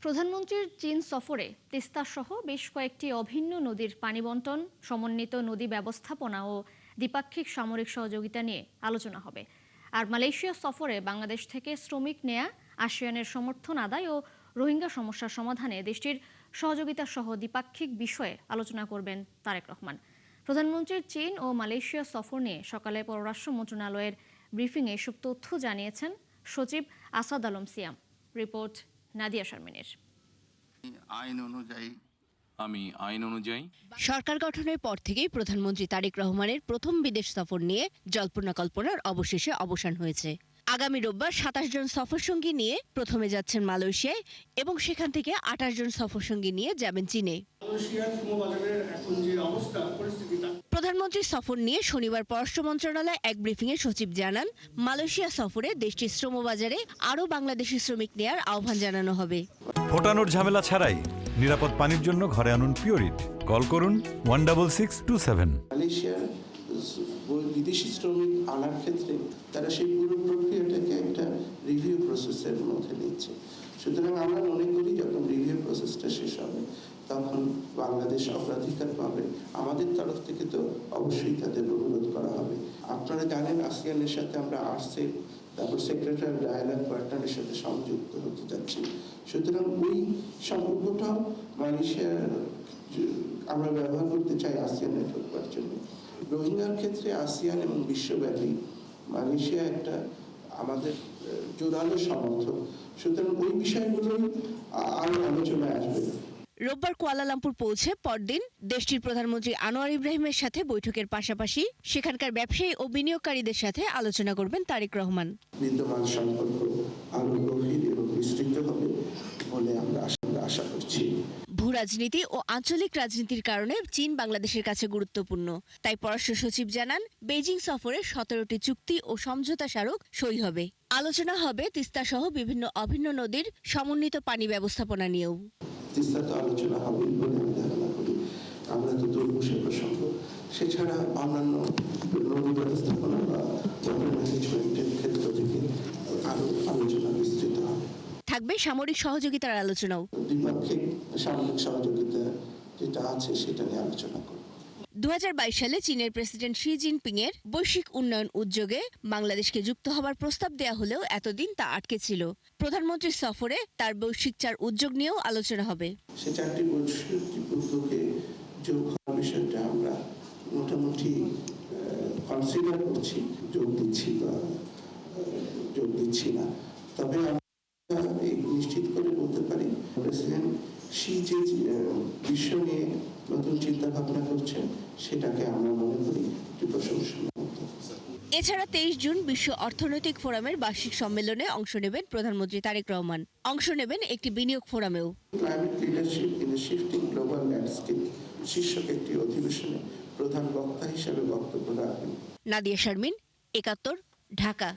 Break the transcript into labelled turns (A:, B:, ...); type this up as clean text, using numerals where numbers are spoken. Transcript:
A: প্রধানমন্ত্রীর চীন সফরে তিস্তা সহ বেশ কয়েকটি অভিন্ন নদীর পানি বণ্টন, সমন্বিত নদী ব্যবস্থাপনা ও দ্বিপাক্ষিক সামরিক সহযোগিতা নিয়ে আলোচনা হবে। আর মালয়েশিয়া সফরে বাংলাদেশ থেকে শ্রমিক নেয়া, আসিয়ানের সমর্থন আদায় ও রোহিঙ্গা সমস্যার সমাধানে দেশটির সহযোগিতা সহ দ্বিপাক্ষিক বিষয়ে আলোচনা করবেন তারেক রহমান। প্রধানমন্ত্রীর চীন ও মালয়েশিয়া সফর নিয়ে সকালে পররাষ্ট্র মন্ত্রণালয়ের ব্রিফিংয়ে এসব তথ্য জানিয়েছেন সচিব আসাদ আলম সিয়াম। রিপোর্ট নাদিয়া শারমিনের।
B: আইন অনুযায়ী
C: সরকার গঠনের পর থেকেই প্রধানমন্ত্রী তারেক রহমানের প্রথম বিদেশ সফর নিয়ে জল্পনা কল্পনার অবশেষে অবসান হয়েছে। আগামী রোববার ২৭ জন সফরসঙ্গী নিয়ে প্রথমে যাচ্ছেন মালয়েশিয়ায় এবং সেখান থেকে ২৮ জন সফরসঙ্গী নিয়ে যাবেন চীনে। প্রধানমন্ত্রীর সফর নিয়ে শনিবার পররাষ্ট্র মন্ত্রণালয়ে এক ব্রিফিংয়ে সচিব জানান, মালয়েশিয়া সফরে দেশটির শ্রমবাজারে আরও বাংলাদেশি শ্রমিক নেয়ার আহ্বান জানানো হবে।
D: ফোটানোর ঝামেলা ছাড়াই নিরাপদ পানির জন্য ঘরে আনুন পিওরিট। কল করুন 16627।
E: মালয়েশিয়ার বিদেশি শ্রমিক আনার ক্ষেত্রে তারা সেই পুরো প্রক্রিয়াটাকে একটা রিভিউ প্রসেসের মধ্যে নিচ্ছে। সুতরাং আমরা মনে করি যখন রিভিউ প্রসেসটা শেষ হবে তখন বাংলাদেশ অগ্রাধিকার পাবে। আমাদের তরফ থেকে তো অবশ্যই তাদের অনুরোধ করা হবে। আপনারা জানেন আসিয়ানের সাথে আমরা আরসেপ, তারপর সেক্রেটারি ডায়ালগ পার্টনারের সাথে সংযুক্ত হতে যাচ্ছি। সুতরাং ওই সম্পর্কটাও মালয়েশিয়ার আমরা ব্যবহার করতে চাই আসিয়ান নেটওয়ার্ক জন্য। রোহিঙ্গার ক্ষেত্রে আসিয়ান এবং বিশ্বব্যাপী মালয়েশিয়া একটা আমাদের জোরালো সমর্থক। সুতরাং ওই বিষয়গুলোই আরো আলোচনায় আসবে।
C: রোববার কুয়ালালামপুর পৌঁছে পরদিন দেশটির প্রধানমন্ত্রী আনোয়ার ইব্রাহিমের সাথে বৈঠকের পাশাপাশি সেখানকার ব্যবসায়ী ও বিনিয়োগকারীদের সাথে আলোচনা করবেন তারেক রহমান।
E: বিদ্যমান সম্পর্ক আরো গভীর এবং বিস্তৃত হবে বলে আমরা আশা করছি।
C: ভূরাজনীতি ও আঞ্চলিক রাজনীতির কারণে চীন বাংলাদেশের কাছে গুরুত্বপূর্ণ। তাই পররাষ্ট্র সচিব জানান, বেইজিং সফরে ১৭টি চুক্তি ও সমঝোতা স্মারক সই হবে। আলোচনা হবে তিস্তা সহ বিভিন্ন অভিন্ন নদীর সমন্বিত পানি ব্যবস্থাপনা নিয়েও।
E: তিস্তা তো আলোচনা হবে বলে আমি ধারণা করি। আমরা তো দুর্বসে প্রসঙ্গ, সেছাড়া অন্যান্য নদী ব্যবস্থাপনা বা ওয়াটার ম্যানেজমেন্টের ক্ষেত্র থেকে আরো আলোচনা বিস্তৃত হবে।
C: থাকবে সামরিক সহযোগিতার আলোচনাও।
E: দ্বিপাক্ষিক সামরিক সহযোগিতা যেটা আছে সেটা নিয়ে আলোচনা করব।
C: ২০২২ সালে চীনের প্রেসিডেন্ট শি জিনপিং এর বৈশ্বিক উন্নয়ন উদ্যোগে বাংলাদেশকে যুক্ত হবার প্রস্তাব দেয়া হলেও এতদিন তা আটকে ছিল। প্রধানমন্ত্রীর সফরে তার বৈশ্বিক ৪ উদ্যোগ নিয়েও আলোচনা হবে।
E: সে ৪টি বৈশ্বিক উদ্যোগে যোগ হওয়ার বিষয়টা আমরা মোটামুটি কনসিডার করছি, যোগ দিচ্ছি না। তবে আমরা নিশ্চিত করে বলতে পারি প্রেসিডেন্ট শি যে বিশ্ব নিয়ে নতুন চিন্তা ভাবনা করছেন সেটাকে আমরা মনে করি একটি প্রশংসনীয়।
C: এছাড়া ২৩ জুন বিশ্ব অর্থনৈতিক ফোরামের বার্ষিক সম্মেলনে অংশ নেবেন প্রধানমন্ত্রী তারেক রহমান। অংশ নেবেন একটি বিনিয়োগ ফোরামেও।
E: Climate leadership in a shifting global landscape শীর্ষক একটি অধিবেশনে প্রধান বক্তা হিসেবে বক্তব্য রাখবেন।
C: নাদিয়া শারমিন, ৭১, ঢাকা।